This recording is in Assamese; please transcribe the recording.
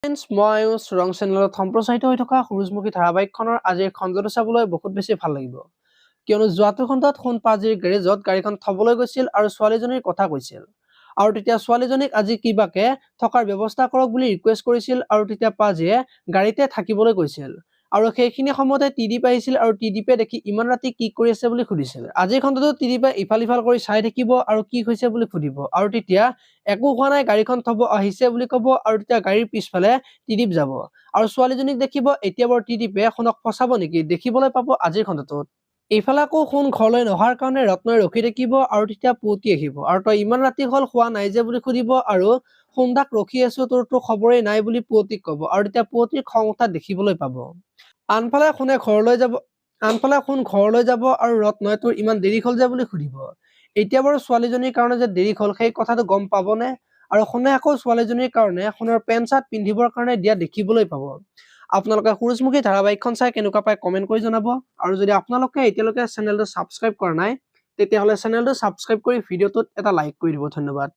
ফ্ৰেণ্ডছ, মই ৰং চেনেলত সম্প্ৰচাৰিত হৈ থকা সূৰুযমুখী ধাৰাবাহিকখনৰ আজিৰ খণ্ডটো চাবলৈ বহুত বেছি ভাল লাগিব। কিয়নো যোৱাটো খণ্ডত সোণ পাজিৰ গেৰেজত গাড়ীখন থবলৈ গৈছিল আৰু ছোৱালীজনীৰ কথা কৈছিল। আৰু তেতিয়া ছোৱালীজনীক আজি কিবাকে থকাৰ ব্যৱস্থা কৰক বুলি ৰিকুৱেষ্ট কৰিছিল আৰু তেতিয়া পাজিয়ে গাড়ীতে থাকিবলৈ কৈছিল। আৰু সেইখিনি সময়তে ত্ৰিদীপ আহিছিল আৰু ত্ৰিদীপে দেখি ইমান ৰাতি কি কৰি আছে বুলি সুধিছিল। আজিৰ খণ্ডটো ত্ৰিদীপে ইফাল সিফাল কৰি চাই থাকিব আৰু কি হৈছে বুলি সুধিব আৰু তেতিয়া একো হোৱা নাই গাড়ীখন থব আহিছে বুলি কব আৰু তেতিয়া গাড়ীৰ পিছফালে ত্ৰিদীপ যাব আৰু ছোৱালীজনীক দেখিব। এতিয়া বাৰু ত্ৰিদীপে সোণক ফচাব নেকি দেখিবলৈ পাব আজিৰ খণ্ডটোত। এইফালে আকৌ সোণ ঘৰলৈ নহাৰ কাৰণে ৰত্নই ৰখি থাকিব আৰু তেতিয়া পুৱতি আহিব আৰু তই ইমান ৰাতি হল খোৱা নাই যে বুলি সুধিব আৰু সোণদাক ৰখি আছো তোৰতো খবৰেই নাই বুলি পুৱতিক কব আৰু তেতিয়া পুৱতিৰ খং উঠা দেখিবলৈ পাব। আনফালে সোণ ঘৰলৈ যাব আৰু ৰত্নই তোৰ ইমান দেৰি হল যে বুলি সুধিব। এতিয়া বাৰু ছোৱালীজনীৰ কাৰণে যে দেৰি হল সেই কথাটো গম পাবনে আৰু সোণে আকৌ ছোৱালীজনীৰ কাৰণে সোণৰ পেণ্ট চাৰ্ট পিন্ধিবৰ কাৰণে দিয়া দেখিবলৈ পাব। আপোনালোকে সূৰুযমুখী ধাৰাবাহিকখন চাই কেনেকুৱা পায় কমেন্ট কৰি জনাব আৰু যদি আপোনালোকে এতিয়ালৈকে চেনেলটো ছাবস্ক্ৰাইব কৰা নাই তেতিয়াহ'লে চেনেলটো ছাবস্ক্ৰাইব কৰি ভিডিঅ'টোত এটা লাইক কৰি দিব। ধন্যবাদ।